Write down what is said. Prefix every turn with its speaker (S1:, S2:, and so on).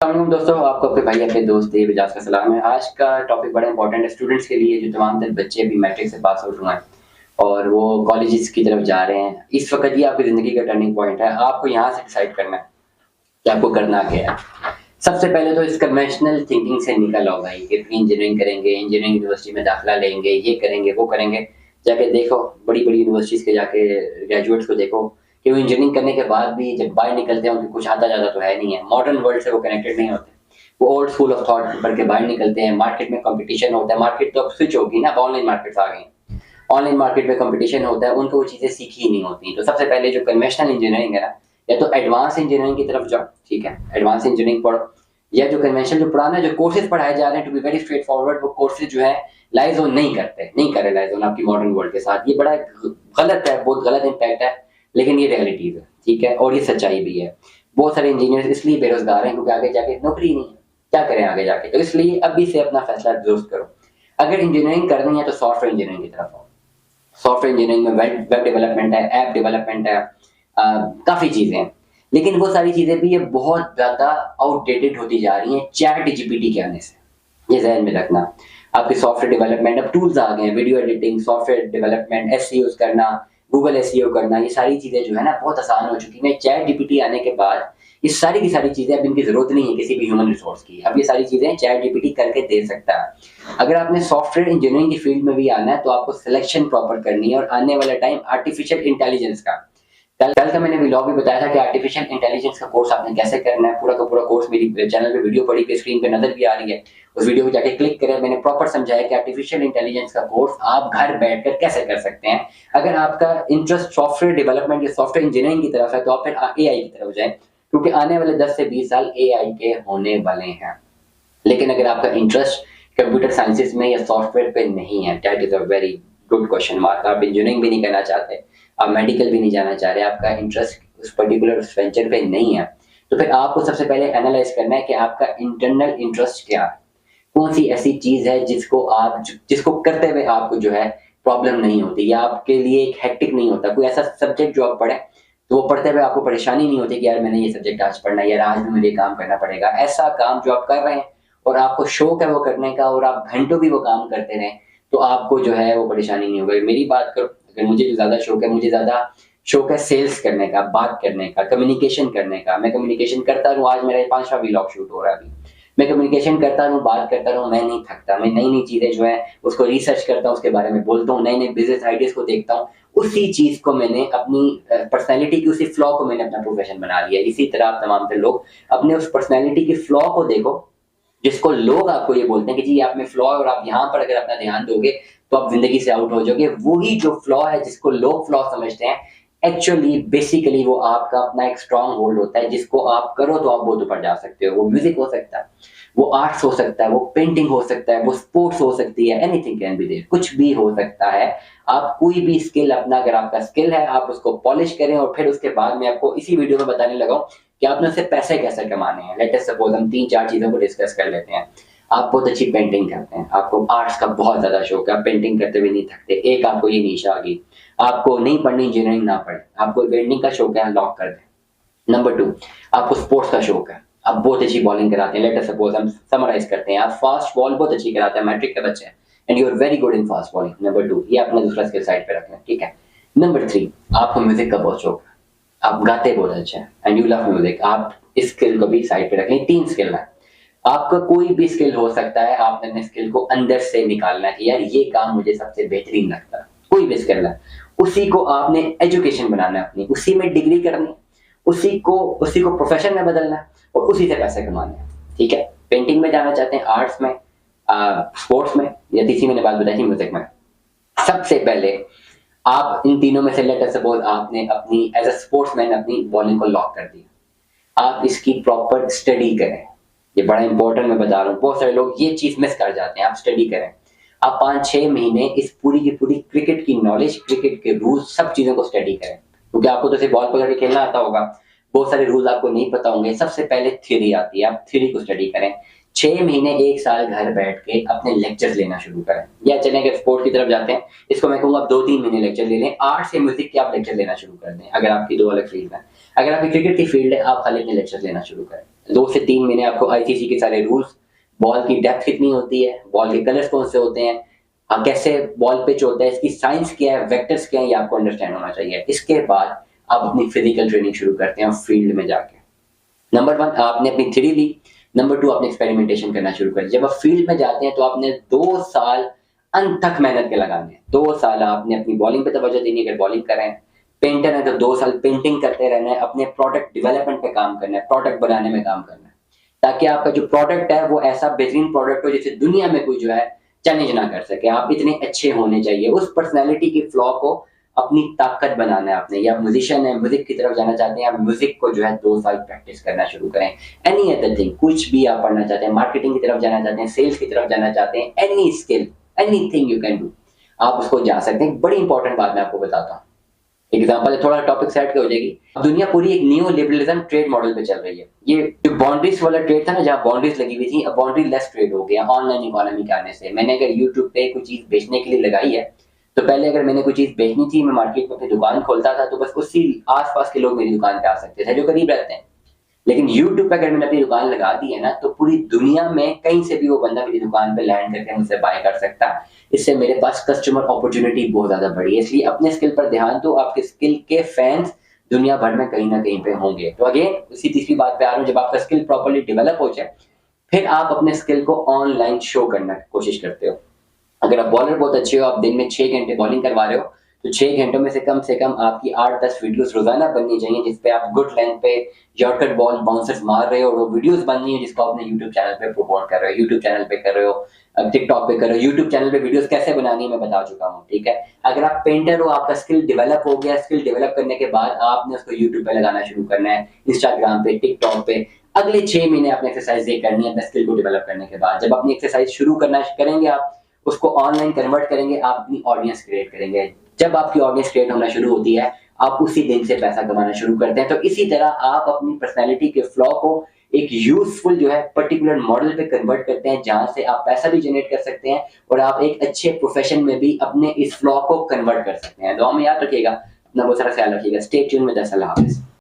S1: अस्सलाम दोस्तों, आपको आपके भाई अपने दोस्त एजाज का सलाम है। आज का टॉपिक बड़ा इंपॉर्टेंट है स्टूडेंट्स के लिए, जो तमाम तर बच्चे अभी मैट्रिक से पास आउट हुए हैं और वो कॉलेजेस की तरफ जा रहे हैं। इस वक्त ये आपकी ज़िंदगी का टर्निंग पॉइंट है। आपको यहाँ से डिसाइड करना है कि आपको करना क्या है। सबसे पहले तो इस कन्वेंशनल थिंकिंग से निकल आओ भाई कि इंजीनियरिंग करेंगे, इंजीनियरिंग यूनिवर्सिटी में दाखिला लेंगे, ये करेंगे, वो करेंगे। जाके देखो बड़ी-बड़ी यूनिवर्सिटीज़ के जाके ग्रेजुएट्स को देखो कि वो इंजीनियरिंग करने के बाद भी जब बाहर निकलते हैं उनको कुछ आता ज़्यादा तो है नहीं है। मॉडर्न वर्ल्ड से वो कनेक्टेड नहीं होते। वो ओल्ड स्कूल ऑफ थॉट पढ़ के बाहर निकलते हैं। मार्केट में कंपटीशन होता है। मार्केट तो अब स्विच होगी ना, अब ऑनलाइन मार्केट्स आ गई हैं। ऑनलाइन मार्केट में कंपटीशन होता है, उनको वो चीज़ें सीखी ही नहीं होती। तो सबसे पहले जो कन्वेंशनल इंजीनियरिंग है ना, या तो एडवांस इंजीनियरिंग की तरफ जाओ, ठीक है, एडवांस इंजीनियरिंग पढ़ो। या जो कन्वेंशनल जो पुराना जो कोर्सेज पढ़ाए जा रहे हैं, to be very straightforward, वो कोर्सेज जो है लाइज ऑन नहीं करते, नहीं कर रहे लाइज ऑन आपकी मॉडर्न वर्ल्ड के साथ। ये बड़ा गलत है, बहुत गलत इम्पैक्ट है, लेकिन ये रियलिटीज है, ठीक है, और ये सच्चाई भी है। बहुत सारे इंजीनियर्स इसलिए बेरोजगार हैं क्योंकि आगे जाके नौकरी नहीं है। क्या करें आगे जाके? तो इसलिए अभी से अपना फैसला दुरुस्त करो। अगर इंजीनियरिंग करनी है तो सॉफ्टवेयर इंजीनियरिंग की तरफ आओ। सॉफ्टवेयर इंजीनियरिंग में वेब डेवलपमेंट है, ऐप डेवलपमेंट है, काफ़ी चीज़ें हैं। लेकिन वो सारी चीज़ें भी ये बहुत ज़्यादा आउटडेटेड होती जा रही हैं चैट जीपीटी के आने से। ये ज़हन में रखना। आपके सॉफ्टवेयर डेवलपमेंट अब टूल्स आ गए हैं, video editing, software development, SEO करना, गूगल एसईओ करना, ये सारी चीज़ें जो है ना बहुत आसान हो चुकी हैं। चैट जीपीटी आने के बाद ये सारी की सारी चीज़ें अब इनकी ज़रूरत नहीं है किसी भी ह्यूमन रिसोर्स की। अब ये सारी चीज़ें चैट जीपीटी करके दे सकता है। अगर आपने सॉफ्टवेयर इंजीनियरिंग की फील्ड में भी आना है तो आपको सिलेक्शन प्रॉपर करनी है, और आने वाला टाइम आर्टिफिशियल इंटेलिजेंस का। कल का मैंने व्लॉग भी बताया था कि आर्टिफिशियल इंटेलिजेंस का कोर्स आपने कैसे करना है। पूरा का पूरा कोर्स मेरी चैनल पे वीडियो पड़ी पे स्क्रीन पे नजर भी आ रही है। उस वीडियो को जाके क्लिक करें। मैंने प्रॉपर समझाया कि आर्टिफिशियल इंटेलिजेंस का कोर्स आप घर बैठकर कैसे कर सकते हैं। अगर आपका इंटरेस्ट सॉफ्टवेयर डेवलपमेंट या सॉफ्टवेयर इंजीनियरिंग की तरफ है तो आप फिर एआई की तरफ जाएं, क्योंकि आने वाले 10 से 20 साल एआई के होने वाले हैं। लेकिन अगर आपका इंटरेस्ट कंप्यूटर साइंसेस में या सॉफ्टवेयर पे नहीं है, that is a very good question mark. आप इंजीनियरिंग भी नहीं करना चाहते, आप मेडिकल भी नहीं जाना चाह रहे, आपका इंटरेस्ट उस पर्टिकुलर वेंचर पे नहीं है, तो फिर आपको सबसे पहले एनालाइज करना है कि आपका इंटरनल इंटरेस्ट क्या है। कौन सी ऐसी चीज है जिसको करते हुए आपको जो है प्रॉब्लम नहीं होती, या आपके लिए एक हेक्टिक नहीं होता। कोई ऐसा सब्जेक्ट जो आप पढ़े तो वो पढ़ते हुए आपको परेशानी नहीं होती कि यार मैंने ये सब्जेक्ट आज पढ़ना है, यार आज भी मुझे काम करना पड़ेगा। ऐसा काम जो आप कर रहे हैं और आपको शौक है वो करने का, और आप घंटों भी वो काम करते रहें, तो आपको जो है वो परेशानी नहीं होगी। मेरी बात करो, अगर मुझे जो ज़्यादा शौक है, मुझे ज़्यादा शौक है सेल्स करने का, बात करने का, कम्युनिकेशन करने का। मैं कम्युनिकेशन करता रहूँ। आज मेरा 5वां व्लॉग शूट हो रहा है अभी। मैं कम्युनिकेशन करता रहूँ, बात करता रहूँ, मैं नहीं थकता। मैं नई-नई चीज़ें जो है उसको रिसर्च करता हूँ, उसके बारे में बोलता हूँ, नए-नए बिज़नेस आइडियाज़ को देखता हूँ। उसी चीज़ को मैंने अपनी पर्सनैलिटी की उसी फ्लॉ को मैंने अपना प्रोफ़ेशन बना लिया। इसी तरह आप तमाम तर लोग अपने उस पर्सनैलिटी की फ्लॉ को देखो, जिसको लोग आपको ये बोलते हैं कि जी ये आप में फ्लॉ है और आप यहाँ पर अगर अपना ध्यान दोगे तो आप ज़िंदगी से आउट हो जाओगे। वही जो फ्लॉ है जिसको लोग फ्लॉ समझते हैं, एक्चुअली बेसिकली वो आपका अपना एक स्ट्रॉन्ग होल्ड होता है, जिसको आप करो तो आप बहुत ऊपर जा सकते हो। वो म्यूज़िक हो सकता है, वो आर्ट्स हो सकता है, वो पेंटिंग हो सकता है, वो स्पोर्ट्स हो सकती है, एनीथिंग कैन बी देयर, कुछ भी हो सकता है। आप कोई भी स्किल अपना, अगर आपका स्किल है आप उसको पॉलिश करें, और फिर उसके बाद मैं आपको इसी वीडियो में बताने लगा हूँ कि आपने उससे पैसे कैसे कमाने हैं। लेट अस सपोज हम 3-4 चीज़ों को डिस्कस कर लेते हैं। आप बहुत अच्छी पेंटिंग करते हैं, आपको आर्ट्स का बहुत ज़्यादा शौक है, आप पेंटिंग करते हुए नहीं थकते, एक आपको ये निशा आ गई। आपको नहीं पढ़नी इंजीनियरिंग, ना पढ़े, आपको पेंटिंग का शौक है, लॉक कर दें। नंबर 2, आपको स्पोर्ट्स का शौक है, आप बहुत अच्छी बॉलिंग कराते हैं। लेट अस सपोज हम समराइज करते हैं, आप फास्ट बॉल बहुत अच्छी कराते हैं, मैट्रिक के बच्चे हैं, and you are very good in fast bowling. Number 2, ये अपना दूसरा स्किल साइड पे रख लें, ठीक है। नंबर 3, आपको म्यूजिक का बहुत शौक है, आप गाते बहुत अच्छे हैं, एंड यू लव म्यूजिक। आप इस स्किल को भी साइड पे रख लें। 3 स्किल है। आपका कोई भी स्किल हो सकता है, आपने अपने स्किल को अंदर से निकालना है कि यार ये काम मुझे सबसे बेहतरीन लगता है। कोई भी स्किल है, उसी को आपने एजुकेशन बनाना है अपनी, उसी में डिग्री करनी है, उसी को प्रोफेशन में बदलना है, और उसी से पैसे कमाने हैं, ठीक है। पेंटिंग में जाना चाहते हैं, आर्ट्स में, स्पोर्ट्स में, या तीसरी मैंने बात बताई थी म्यूजिक में। सबसे पहले आप इन तीनों में से लेट अस सपोज आपने अपनी एज अ स्पोर्ट्समैन अपनी बॉलिंग को लॉक कर दिया। आप इसकी प्रॉपर स्टडी करें। ये बड़ा इंपॉर्टेंट मैं बता रहा हूँ, बहुत सारे लोग ये चीज मिस कर जाते हैं। आप स्टडी करें, आप 5-6 महीने इस पूरी की पूरी क्रिकेट की नॉलेज, क्रिकेट के रूल्स, सब चीजों को स्टडी करें, क्योंकि आपको तो सिर्फ बॉल पकड़ के खेलना आता होगा, बहुत सारे रूल्स आपको नहीं पता होंगे। सबसे पहले थ्योरी आती है, आप थ्योरी को स्टडी करें। 6 महीने 1 साल घर बैठ के अपने लेक्चर्स लेना शुरू करें। या चलें अगर स्पोर्ट की तरफ जाते हैं, इसको मैं कहूँगा आप 2-3 महीने लेक्चर ले लें। आर्ट से म्यूजिक के आप लेक्चर लेना शुरू कर दें, अगर आपकी 2 अलग फील्ड है। अगर आपकी क्रिकेट की फील्ड है, आप खाली अपने लेक्चर लेना शुरू करें। 2 से 3 महीने आपको आईसीसी के सारे रूल्स, बॉल की डेप्थ कितनी होती है, बॉल के कलर्स कौन से होते हैं, कैसे बॉल पिच होता है, इसकी साइंस क्या है, वेक्टर्स क्या है, ये आपको अंडरस्टैंड होना चाहिए। इसके बाद आप अपनी फिजिकल ट्रेनिंग शुरू करते हैं फील्ड में जाके। नंबर 1 आपने अपनी थ्योरी ली, नंबर 2 आपने एक्सपेरिमेंटेशन करना शुरू कर दिया। जब आप फील्ड में जाते हैं तो आपने 2 साल अनथक मेहनत के लगाने हैं। 2 साल आपने अपनी बॉलिंग पे तवज्जो देनी है, अगर बॉलिंग कर रहे हैं। पेंटर हैं तो 2 साल पेंटिंग करते रहना है, अपने प्रोडक्ट डेवलपमेंट पे काम करना है, प्रोडक्ट बनाने में काम करना है, ताकि आपका जो प्रोडक्ट है वो ऐसा बेहतरीन प्रोडक्ट हो जिसे दुनिया में कोई जो है चैलेंज ना कर सके। आप इतने अच्छे होने चाहिए, उस पर्सनैलिटी की फ्लॉ को अपनी ताकत बनाना है आपने। या म्यूजिशियन है, म्यूजिक की तरफ जाना चाहते हैं, आप म्यूजिक को जो है 2 साल प्रैक्टिस करना शुरू करें। एनी अदर थिंग, कुछ भी आप पढ़ना चाहते हैं, मार्केटिंग की तरफ जाना चाहते हैं, सेल्स की तरफ जाना चाहते हैं, any skill, anything you can do, आप उसको जा सकते हैं। बड़ी इंपॉर्टेंट बात मैं आपको बताता हूँ, एग्जाम्पल है, थोड़ा टॉपिक सेट हो जाएगी। अब दुनिया पूरी एक न्यू लिबरलिज्म ट्रेड मॉडल पे चल रही है। ये जो बाउंड्रीज वाला ट्रेड था ना, जहाँ बाउंड्रीज लगी हुई थी, अब बाउंड्री लेस ट्रेड हो गया ऑनलाइन इकोनॉमी के आने से। मैंने अगर यूट्यूब पे कोई चीज बेचने के लिए लगाई है, तो पहले अगर मैंने कोई चीज बेचनी थी, मैं मार्केट में अपनी दुकान खोलता था, तो बस उसी आसपास के लोग मेरी दुकान पे आ सकते थे जो करीब रहते हैं। लेकिन यूट्यूब पे अगर मैंने अपनी दुकान लगा दी है ना, तो पूरी दुनिया में कहीं से भी वो बंदा मेरी दुकान पे लैंड करके मुझसे बाय कर सकता है। इससे मेरे पास कस्टमर अपॉर्चुनिटी बहुत ज्यादा बढ़ी है। इसलिए अपने स्किल पर ध्यान दो, आपके स्किल के फैंस दुनिया भर में कहीं ना कहीं पे होंगे। तो अगेन उसी तीसरी बात पे आ रहा हूँ, जब आपका स्किल प्रॉपर्ली डेवलप हो जाए, फिर आप अपने स्किल को ऑनलाइन शो करने की कोशिश करते हो। अगर आप बॉलर बहुत अच्छे हो, आप दिन में 6 घंटे बॉलिंग करवा रहे हो, तो 6 घंटों में से कम आपकी 8-10 वीडियोस रोजाना बननी चाहिए, जिसपे आप गुड लेंथ पे यॉर्कर बॉल बाउंसर्स मार रहे हो, और वो वीडियोस बननी है जिसको आपने यूट्यूब चैनल पे प्रमोट कर रहे हो, यूट्यूब चैनल पे कर रहे हो, टिकटॉक पे कर रहे हो। यूट्यूब चैनल पे वीडियोस कैसे बनानी है मैं बता चुका हूँ, ठीक है। अगर आप पेंटर हो, आपका स्किल डेवलप हो गया, स्किल डेवलप करने के बाद आपने उसको यूट्यूब पे लगाना शुरू करना है, इंस्टाग्राम पे, टिकटॉक पे। अगले 6 महीने आपने एक्सरसाइज ये करनी है अपने स्किल को डेवलप करने के बाद। जब अपनी एक्सरसाइज शुरू करना करेंगे, आप उसको ऑनलाइन कन्वर्ट करेंगे, आप अपनी ऑडियंस क्रिएट करेंगे। जब आपकी ऑडियंस क्रिएट होना शुरू होती है, आप उसी दिन से पैसा कमाना शुरू करते हैं। तो इसी तरह आप अपनी पर्सनैलिटी के फ्लॉ को एक यूजफुल जो है पर्टिकुलर मॉडल पे कन्वर्ट करते हैं, जहां से आप पैसा भी जनरेट कर सकते हैं और आप एक अच्छे प्रोफेशन में भी अपने इस फ्लॉ को कन्वर्ट कर सकते हैं। दुआ में याद रखिएगा, अपना बहुत सारा ख्याल रखिएगा। स्टे ट्यून में। अल्लाह हाफिज़।